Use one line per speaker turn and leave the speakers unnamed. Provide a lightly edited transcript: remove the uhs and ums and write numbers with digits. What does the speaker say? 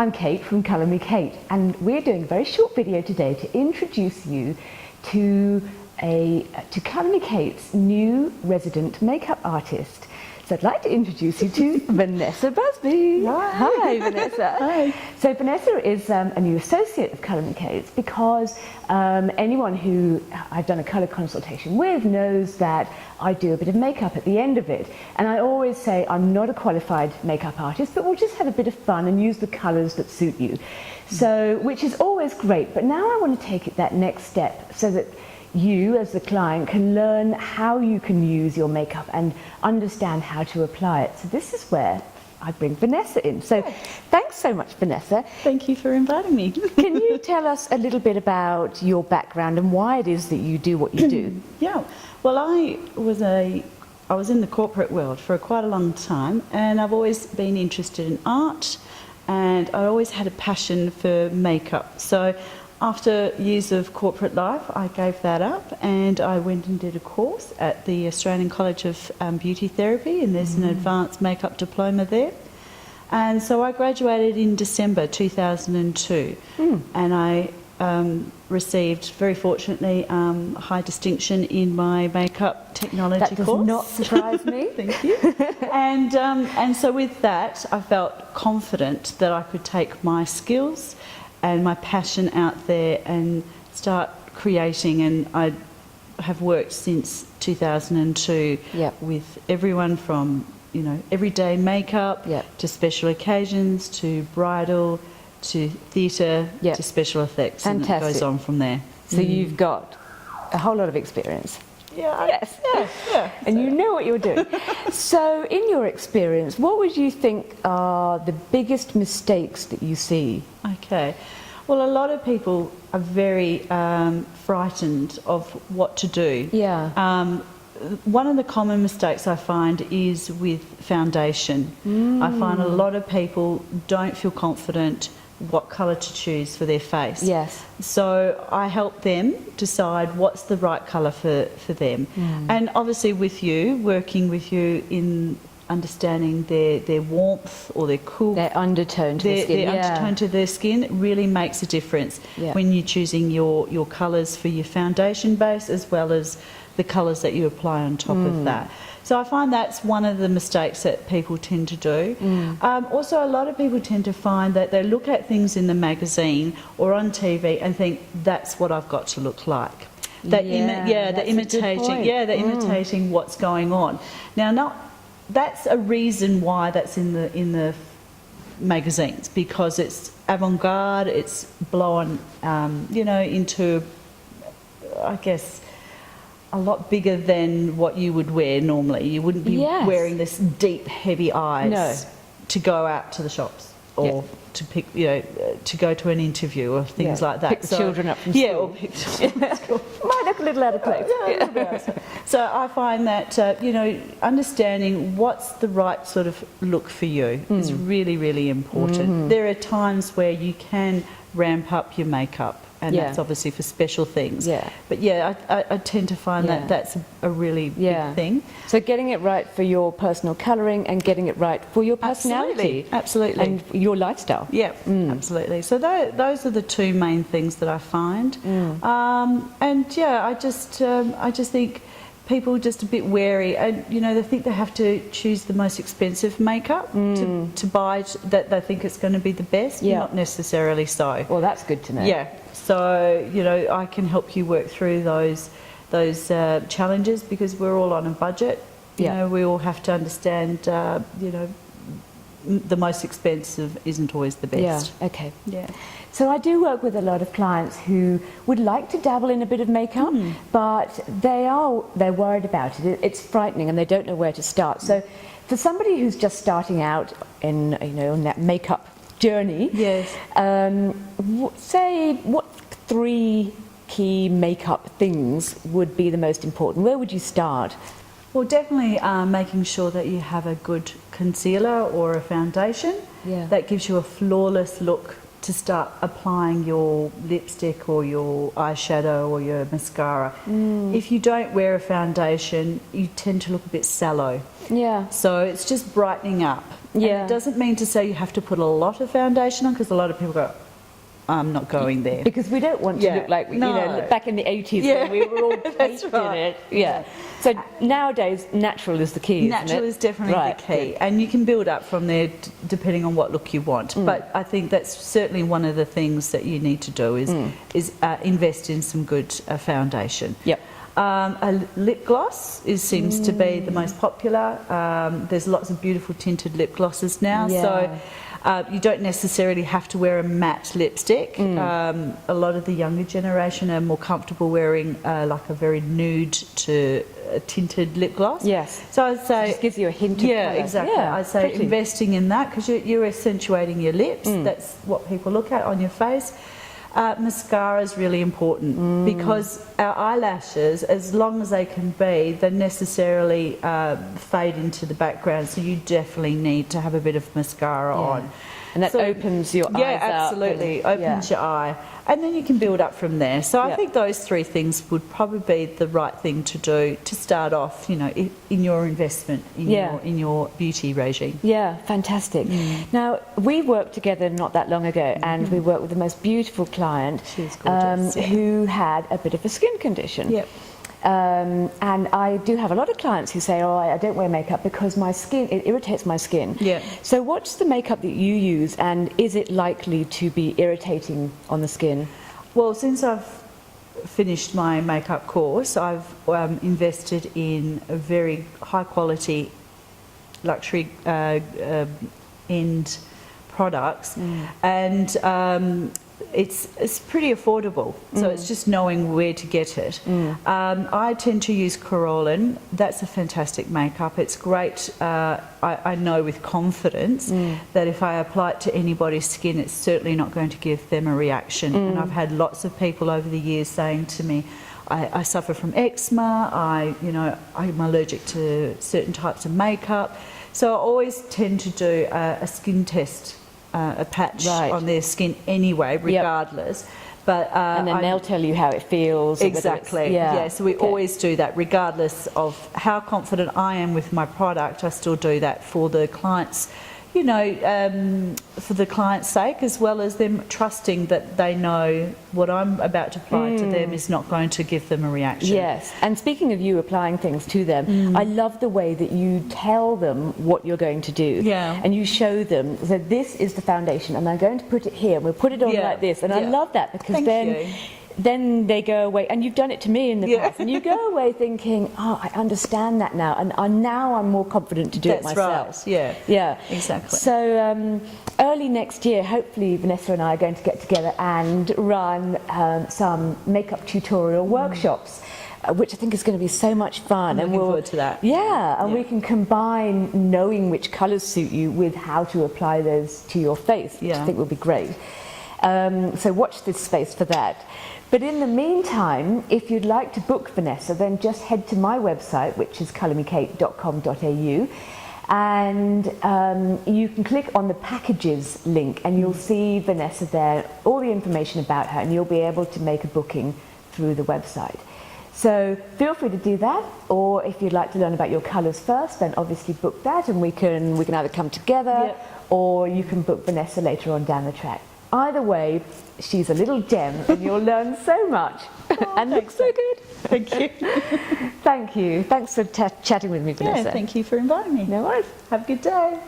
I'm Kate from Colour Me Kate, and we're doing a very short video today to introduce you to Colour Me Kate's new resident makeup artist. So I'd like to introduce you to Vanessa Busby. Hi, Vanessa.
Hi.
So Vanessa is a new associate of Colour Me Kate's because anyone who I've done a colour consultation with knows that I do a bit of makeup at the end of it. And I always say I'm not a qualified makeup artist, but we'll just have a bit of fun and use the colours that suit you. So, which is always great, but now I want to take it that next step so that you as the client can learn how you can use your makeup and understand how to apply it. So this is where I bring Vanessa in. So thanks so much, Vanessa.
Thank you for inviting me.
Can you tell us a little bit about your background and why it is that you do what you do?
Yeah, well, I was in the corporate world for quite a long time, and I've always been interested in art, and I always had a passion for makeup. So after years of corporate life, I gave that up and I went and did a course at the Australian College of Beauty Therapy, and there's an advanced makeup diploma there. And so I graduated in December 2002 and I received, very fortunately, high distinction in my makeup technology course.
That does not surprise me.
Thank you. And so with that, I felt confident that I could take my skills and my passion out there and start creating, and I have worked since 2002 with everyone from, you know, everyday makeup to special occasions to bridal to theatre to special effects.
Fantastic.
And it goes on from there.
So you've got a whole lot of experience.
Yeah.
And you know what you're doing. So in your experience, what would you think are the biggest mistakes that you see?
Okay. Well, a lot of people are very frightened of what to do.
Yeah.
One of the common mistakes I find is with foundation. I find a lot of people don't feel confident what colour to choose for their face.
Yes.
So I help them decide what's the right colour for them. And obviously working with you in understanding their warmth or their cool,
their undertone to the skin.
Their undertone to their skin really makes a difference when you're choosing your colours for your foundation base as well as the colours that you apply on top of that. So I find that's one of the mistakes that people tend to do. Also, a lot of people tend to find that they look at things in the magazine or on TV and think that's what I've got to look like. They're imitating what's going on. Now, that's a reason why that's in the magazines, because it's avant-garde, it's blown, into, I guess, a lot bigger than what you would wear normally. You wouldn't be wearing this deep, heavy eyes to go out to the shops or to pick, to go to an interview or things like that.
Pick the children up from school.
Or pick the children from school.
Might look a little out of place.
So I find that, understanding what's the right sort of look for you is really, really important. There are times where you can ramp up your makeup, and that's obviously for special things. But I tend to find that that's a really big thing.
So getting it right for your personal colouring and getting it right for your personality.
Absolutely.
And your lifestyle.
Absolutely. So those are the two main things that I find. I just think people are just a bit wary, and they think they have to choose the most expensive makeup to buy, that they think it's going to be the best. Not necessarily so.
Well, that's good to know.
So I can help you work through those challenges, because we're all on a budget. We all have to understand the most expensive isn't always the best.
So I do work with a lot of clients who would like to dabble in a bit of makeup, but they're worried about it. It's frightening and they don't know where to start. So for somebody who's just starting out in on that makeup journey, say what 3 key makeup things would be the most important? Where would you start?
Well, definitely making sure that you have a good concealer or a foundation that gives you a flawless look to start applying your lipstick or your eyeshadow or your mascara. If you don't wear a foundation, you tend to look a bit sallow. So it's just brightening up.
Yeah.
And it doesn't mean to say you have to put a lot of foundation on, because a lot of people go, I'm not going there.
Because we don't want to look like, you know, back in the 80s when we were all caked in it. Yeah. So nowadays, natural is the key,
Natural
isn't it?
is definitely the key.
Good.
And you can build up from there depending on what look you want. But I think that's certainly one of the things that you need to do is invest in some good foundation.
Yep.
A lip gloss seems to be the most popular. There's lots of beautiful tinted lip glosses now.
Yeah.
So you don't necessarily have to wear a matte lipstick. A lot of the younger generation are more comfortable wearing like a very nude to tinted lip gloss.
Yes.
So I'd say...
It just gives you a hint of
Yeah,
colour.
exactly.
Yeah,
I'd say
pretty.
investing in that, because you're accentuating your lips. That's what people look at on your face. Mascara is really important because our eyelashes, as long as they can be, they necessarily fade into the background. So you definitely need to have a bit of mascara on.
And that opens your eyes up.
Yeah, absolutely. Opens your eye. And then you can build up from there. So I think those three things would probably be the right thing to do to start off, you know, in your investment, in your beauty regime.
Yeah, fantastic. Now, we worked together not that long ago, and we worked with the most beautiful client
She's gorgeous,
who had a bit of a skin condition.
Yep.
And I do have a lot of clients who say, oh, I don't wear makeup because my skin, it irritates my skin.
Yeah.
So what's the makeup that you use, and is it likely to be irritating on the skin?
Well, since I've finished my makeup course, I've invested in a very high quality luxury end products, and it's pretty affordable, so it's just knowing where to get it. I tend to use Corollan. That's a fantastic makeup. It's great. I know with confidence that if I apply it to anybody's skin, it's certainly not going to give them a reaction. And I've had lots of people over the years saying to me, I suffer from eczema, I'm allergic to certain types of makeup. So I always tend to do a skin test, a patch on their skin anyway, regardless. But
and then they'll tell you how it feels.
Exactly. Yeah. So we always do that, regardless of how confident I am with my product. I still do that for the clients, you know, for the client's sake, as well as them trusting that they know what I'm about to apply to them is not going to give them a reaction.
Yes. And speaking of you applying things to them, I love the way that you tell them what you're going to do.
Yeah.
And you show them that this is the foundation, and I'm going to put it here, and we'll put it on like this. And I love that, because then they go away, and you've done it to me in the past, and you go away thinking, oh, I understand that now, and now I'm more confident to do it myself.
Right. Yeah.
Yeah.
Exactly.
So early next year, hopefully Vanessa and I are going to get together and run some makeup tutorial workshops, which I think is going to be so much fun.
I'm looking forward to that.
Yeah, and we can combine knowing which colours suit you with how to apply those to your face, which I think will be great. So watch this space for that. But in the meantime, if you'd like to book Vanessa, then just head to my website, which is colourmecake.com.au, and you can click on the packages link, and you'll see Vanessa there, all the information about her, and you'll be able to make a booking through the website. So feel free to do that, or if you'd like to learn about your colours first, then obviously book that, and we can either come together, or you can book Vanessa later on down the track. Either way, she's a little gem, and you'll learn so much and look so good.
Thank you.
Thank you. Thanks for chatting with me, Vanessa.
Yeah, thank you for inviting me.
No worries.
Have a good day.